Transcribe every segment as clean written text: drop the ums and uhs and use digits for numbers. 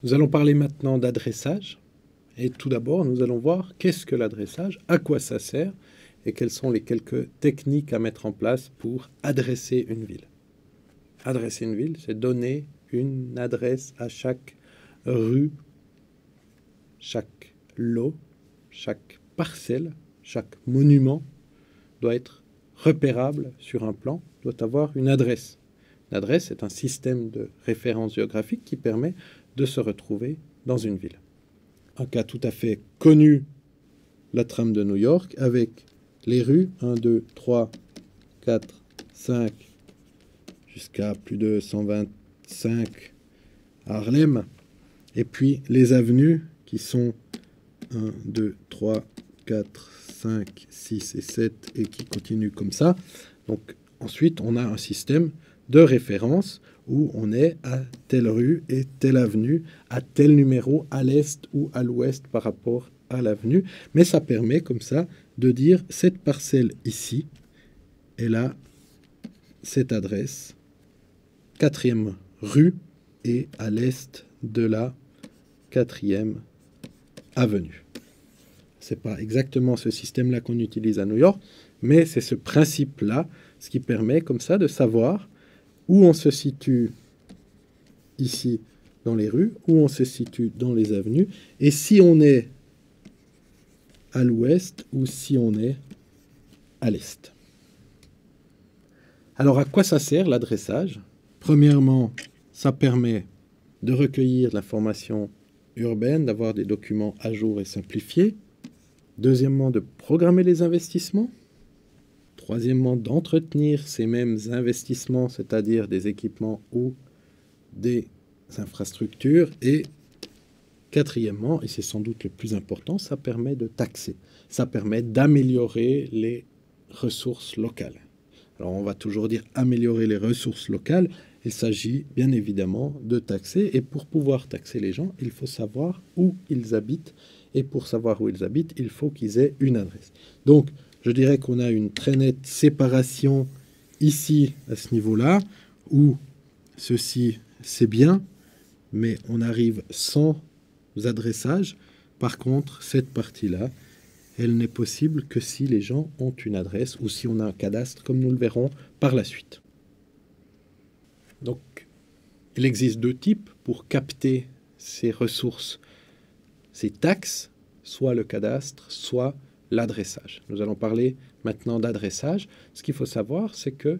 Nous allons parler maintenant d'adressage. Et tout d'abord, nous allons voir qu'est-ce que l'adressage, à quoi ça sert et quelles sont les quelques techniques à mettre en place pour adresser une ville. Adresser une ville, c'est donner une adresse à chaque rue, chaque lot, chaque parcelle, chaque monument doit être repérable sur un plan, doit avoir une adresse. L'adresse est un système de référence géographique qui permet de se retrouver dans une ville. Un cas tout à fait connu, la tram de New York, avec les rues 1, 2, 3, 4, 5, jusqu'à plus de 125 à Harlem, et puis les avenues qui sont 1, 2, 3, 4, 5, 6 et 7 et qui continuent comme ça. Donc ensuite, on a un système de référence où on est à telle rue et telle avenue, à tel numéro à l'est ou à l'ouest par rapport à l'avenue. Mais ça permet comme ça de dire cette parcelle ici, elle a cette adresse, 4e rue et à l'est de la 4e avenue. C'est pas exactement ce système-là qu'on utilise à New York, mais c'est ce principe-là, ce qui permet comme ça de savoir où on se situe ici dans les rues, où on se situe dans les avenues, et si on est à l'ouest ou si on est à l'est. Alors à quoi ça sert l'adressage? Premièrement, ça permet de recueillir l'information urbaine, d'avoir des documents à jour et simplifiés. Deuxièmement, de programmer les investissements. Troisièmement, d'entretenir ces mêmes investissements, c'est-à-dire des équipements ou des infrastructures. Et quatrièmement, et c'est sans doute le plus important, ça permet de taxer. Ça permet d'améliorer les ressources locales. Alors on va toujours dire améliorer les ressources locales. Il s'agit bien évidemment de taxer. Et pour pouvoir taxer les gens, il faut savoir où ils habitent. Et pour savoir où ils habitent, il faut qu'ils aient une adresse. Donc, je dirais qu'on a une très nette séparation ici, à ce niveau-là, où ceci, c'est bien, mais on arrive sans adressage. Par contre, cette partie-là, elle n'est possible que si les gens ont une adresse ou si on a un cadastre, comme nous le verrons par la suite. Donc, il existe deux types pour capter ces ressources, ces taxes, soit le cadastre, soit l'adressage. Nous allons parler maintenant d'adressage. Ce qu'il faut savoir, c'est que,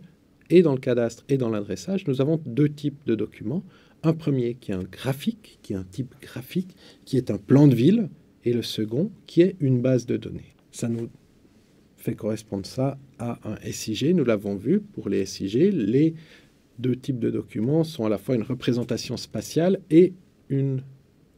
et dans le cadastre et dans l'adressage, nous avons deux types de documents. Un premier qui est un graphique, qui est un type graphique, qui est un plan de ville, et le second qui est une base de données. Ça nous fait correspondre ça à un SIG. Nous l'avons vu pour les SIG. Les deux types de documents sont à la fois une représentation spatiale et une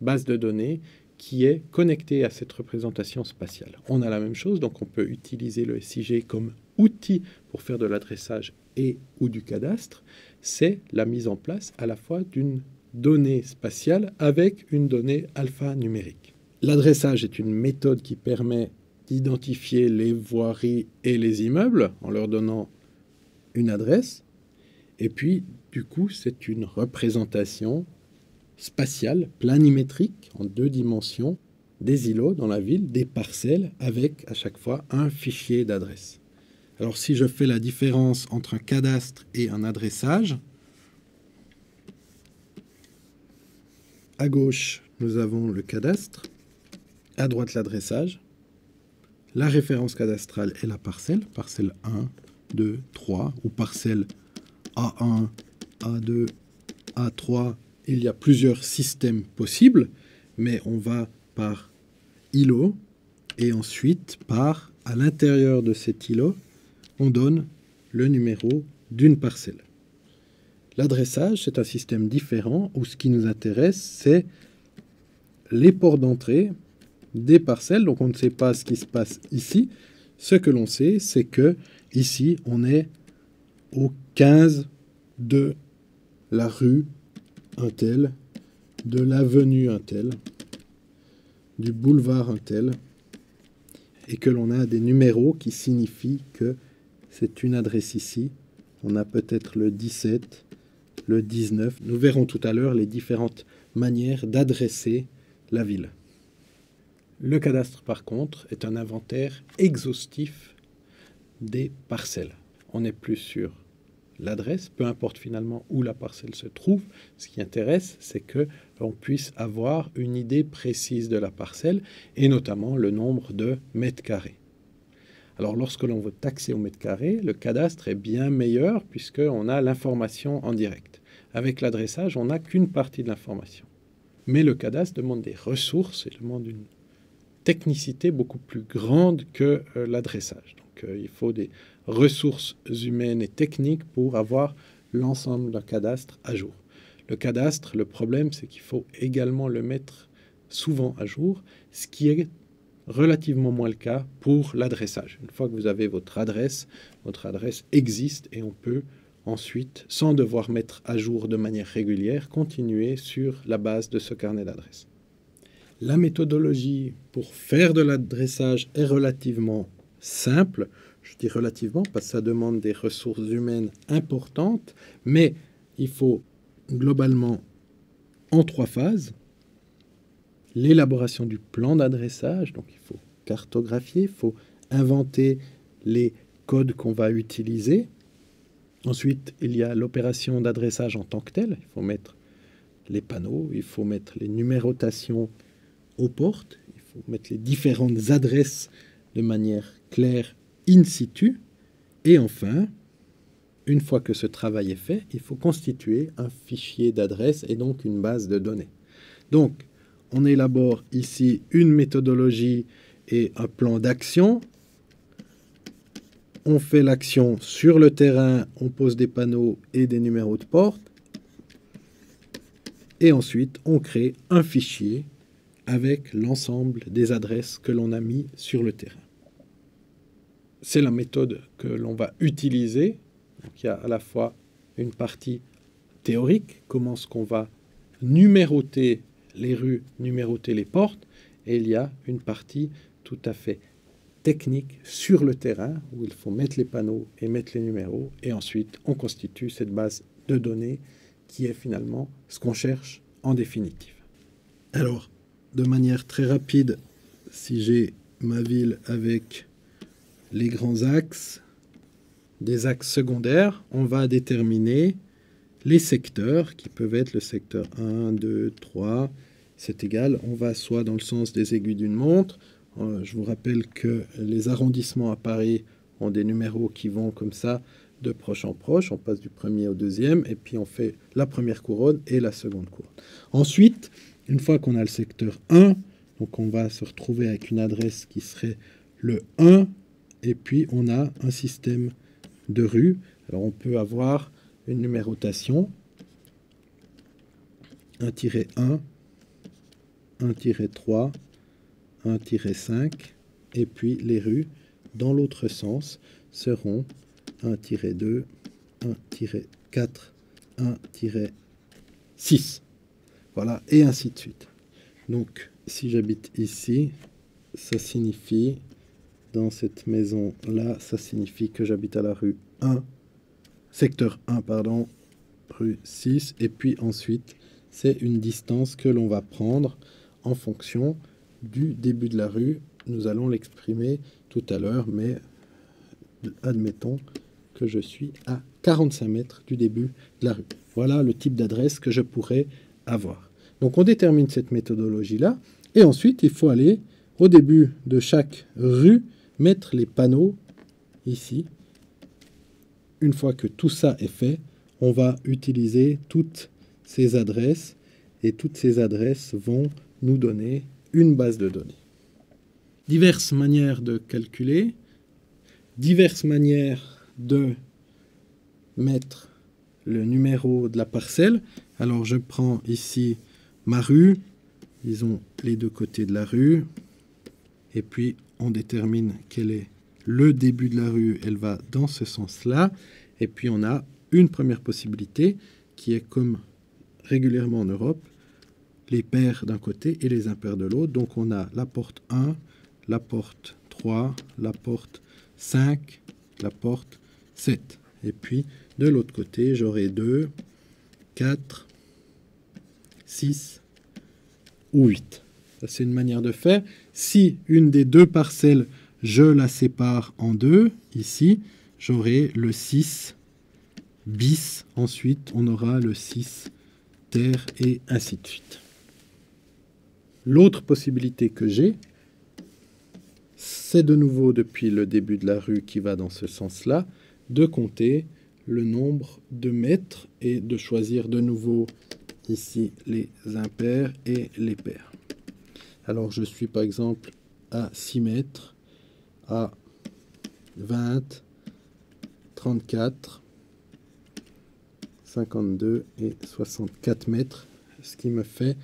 base de données qui est connectée à cette représentation spatiale. On a la même chose, donc on peut utiliser le SIG comme outil pour faire de l'adressage et ou du cadastre. C'est la mise en place à la fois d'une donnée spatiale avec une donnée alphanumérique. L'adressage est une méthode qui permet d'identifier les voiries et les immeubles en leur donnant une adresse. Et puis, du coup, c'est une représentation spatiale, planimétrique, en 2 dimensions, des îlots dans la ville, des parcelles, avec à chaque fois un fichier d'adresse. Alors si je fais la différence entre un cadastre et un adressage, à gauche, nous avons le cadastre, à droite l'adressage. La référence cadastrale est la parcelle, parcelle 1, 2, 3, ou parcelle A1, A2, A3. Il y a plusieurs systèmes possibles, mais on va par îlot, et ensuite, à l'intérieur de cet îlot, on donne le numéro d'une parcelle. L'adressage, c'est un système différent où ce qui nous intéresse, c'est les ports d'entrée des parcelles. Donc on ne sait pas ce qui se passe ici. Ce que l'on sait, c'est que ici, on est au 15 de la rue un tel, de l'avenue un tel, du boulevard un tel, et que l'on a des numéros qui signifient que c'est une adresse ici. On a peut-être le 17, le 19. Nous verrons tout à l'heure les différentes manières d'adresser la ville. Le cadastre, par contre, est un inventaire exhaustif des parcelles. On n'est plus sur l'adresse, peu importe finalement où la parcelle se trouve. Ce qui intéresse, c'est que l'on puisse avoir une idée précise de la parcelle et notamment le nombre de mètres carrés. Alors, lorsque l'on veut taxer au mètre carré, le cadastre est bien meilleur puisqu'on a l'information en direct. Avec l'adressage, on n'a qu'une partie de l'information. Mais le cadastre demande des ressources et demande une technicité beaucoup plus grande que l'adressage. Donc, il faut des ressources humaines et techniques pour avoir l'ensemble d'un cadastre à jour. Le cadastre, le problème, c'est qu'il faut également le mettre souvent à jour, ce qui est relativement moins le cas pour l'adressage. Une fois que vous avez votre adresse existe et on peut ensuite, sans devoir mettre à jour de manière régulière, continuer sur la base de ce carnet d'adresses. La méthodologie pour faire de l'adressage est relativement simple. Je dis relativement parce que ça demande des ressources humaines importantes, mais il faut globalement en 3 phases. L'élaboration du plan d'adressage, donc il faut cartographier, il faut inventer les codes qu'on va utiliser. Ensuite, il y a l'opération d'adressage en tant que telle. Il faut mettre les panneaux, il faut mettre les numérotations aux portes, il faut mettre les différentes adresses de manière claire in situ. Et enfin, une fois que ce travail est fait, il faut constituer un fichier d'adresse et donc une base de données. Donc, on élabore ici une méthodologie et un plan d'action. On fait l'action sur le terrain, on pose des panneaux et des numéros de porte. Et ensuite, on crée un fichier avec l'ensemble des adresses que l'on a mis sur le terrain. C'est la méthode que l'on va utiliser. Donc, il y a à la fois une partie théorique, comment est-ce qu'on va numéroter les rues, numéroter les portes, et il y a une partie tout à fait technique sur le terrain où il faut mettre les panneaux et mettre les numéros, et ensuite on constitue cette base de données qui est finalement ce qu'on cherche en définitive. Alors, de manière très rapide, si j'ai ma ville avec les grands axes, des axes secondaires, on va déterminer les secteurs qui peuvent être le secteur 1, 2, 3, c'est égal. On va soit dans le sens des aiguilles d'une montre. Je vous rappelle que les arrondissements à Paris ont des numéros qui vont comme ça de proche en proche. On passe du premier au deuxième et puis on fait la première couronne et la seconde couronne. Ensuite, une fois qu'on a le secteur 1, donc on va se retrouver avec une adresse qui serait le 1 et puis on a un système de rues. Alors on peut avoir une numérotation 1-1, 1-3, 1-5, et puis les rues, dans l'autre sens, seront 1-2, 1-4, 1-6. Voilà, et ainsi de suite. Donc, si j'habite ici, ça signifie, dans cette maison-là, ça signifie que j'habite à la rue 1, secteur 1, pardon, rue 6, et puis ensuite, c'est une distance que l'on va prendre en fonction du début de la rue. Nous allons l'exprimer tout à l'heure, mais admettons que je suis à 45 mètres du début de la rue. Voilà le type d'adresse que je pourrais avoir. Donc on détermine cette méthodologie-là, et ensuite il faut aller au début de chaque rue, mettre les panneaux ici. Une fois que tout ça est fait, on va utiliser toutes ces adresses, et toutes ces adresses vont nous donner une base de données. Diverses manières de calculer, diverses manières de mettre le numéro de la parcelle. Alors je prends ici ma rue, disons les deux côtés de la rue, et puis on détermine quel est le début de la rue, elle va dans ce sens-là, et puis on a une première possibilité qui est comme régulièrement en Europe, les pairs d'un côté et les impairs de l'autre. Donc on a la porte 1, la porte 3, la porte 5, la porte 7. Et puis de l'autre côté, j'aurai 2, 4, 6 ou 8. Ça, c'est une manière de faire. Si une des deux parcelles, je la sépare en deux, ici, j'aurai le 6 bis. Ensuite, on aura le 6 terre et ainsi de suite. L'autre possibilité que j'ai, c'est de nouveau depuis le début de la rue qui va dans ce sens-là, de compter le nombre de mètres et de choisir de nouveau ici les impairs et les pairs. Alors je suis par exemple à 6 mètres, à 20, 34, 52 et 64 mètres, ce qui me fait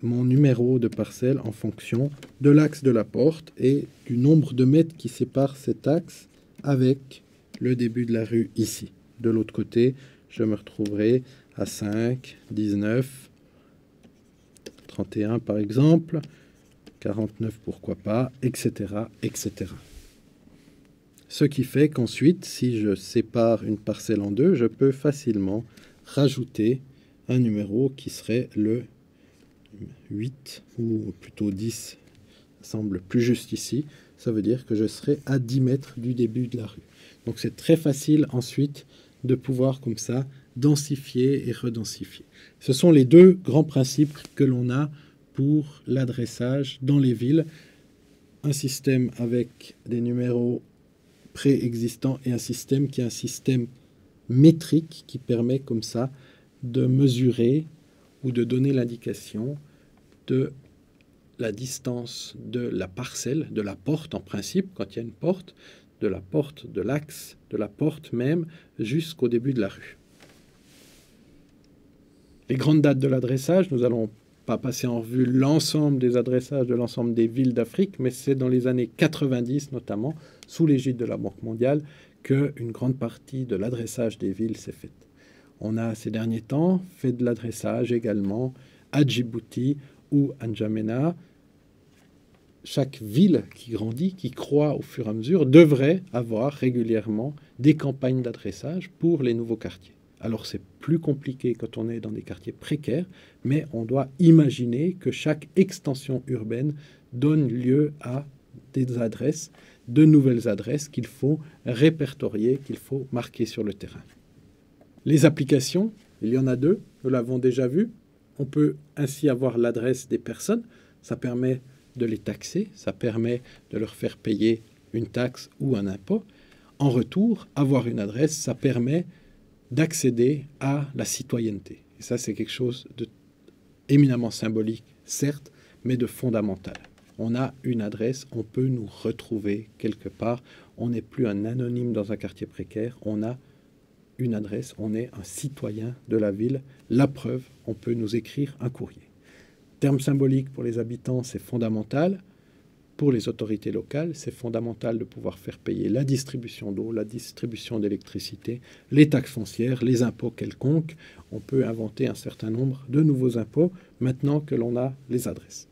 mon numéro de parcelle en fonction de l'axe de la porte et du nombre de mètres qui sépare cet axe avec le début de la rue ici. De l'autre côté, je me retrouverai à 5, 19, 31 par exemple, 49 pourquoi pas, etc., etc. Ce qui fait qu'ensuite, si je sépare une parcelle en deux, je peux facilement rajouter un numéro qui serait le 8, ou plutôt 10, semble plus juste ici. Ça veut dire que je serai à 10 mètres du début de la rue. Donc c'est très facile ensuite de pouvoir comme ça densifier et redensifier. Ce sont les deux grands principes que l'on a pour l'adressage dans les villes. Un système avec des numéros préexistants et un système qui est un système métrique qui permet comme ça de mesurer ou de donner l'indication de la distance de la parcelle, de la porte en principe, quand il y a une porte, de la porte, de l'axe, de la porte même, jusqu'au début de la rue. Les grandes dates de l'adressage, nous allons pas passer en revue l'ensemble des adressages de l'ensemble des villes d'Afrique, mais c'est dans les années 90 notamment, sous l'égide de la Banque mondiale, qu'une grande partie de l'adressage des villes s'est faite. On a ces derniers temps fait de l'adressage également à Djibouti ou à N'Djamena. Chaque ville qui grandit, qui croît au fur et à mesure, devrait avoir régulièrement des campagnes d'adressage pour les nouveaux quartiers. Alors c'est plus compliqué quand on est dans des quartiers précaires, mais on doit imaginer que chaque extension urbaine donne lieu à des adresses, de nouvelles adresses qu'il faut répertorier, qu'il faut marquer sur le terrain. Les applications, il y en a deux, nous l'avons déjà vu. On peut ainsi avoir l'adresse des personnes, ça permet de les taxer, ça permet de leur faire payer une taxe ou un impôt. En retour, avoir une adresse, ça permet d'accéder à la citoyenneté. Et ça, c'est quelque chose d'éminemment symbolique, certes, mais de fondamental. On a une adresse, on peut nous retrouver quelque part. On n'est plus un anonyme dans un quartier précaire, on a une adresse, on est un citoyen de la ville. La preuve, on peut nous écrire un courrier. Terme symbolique pour les habitants, c'est fondamental. Pour les autorités locales, c'est fondamental de pouvoir faire payer la distribution d'eau, la distribution d'électricité, les taxes foncières, les impôts quelconques. On peut inventer un certain nombre de nouveaux impôts maintenant que l'on a les adresses.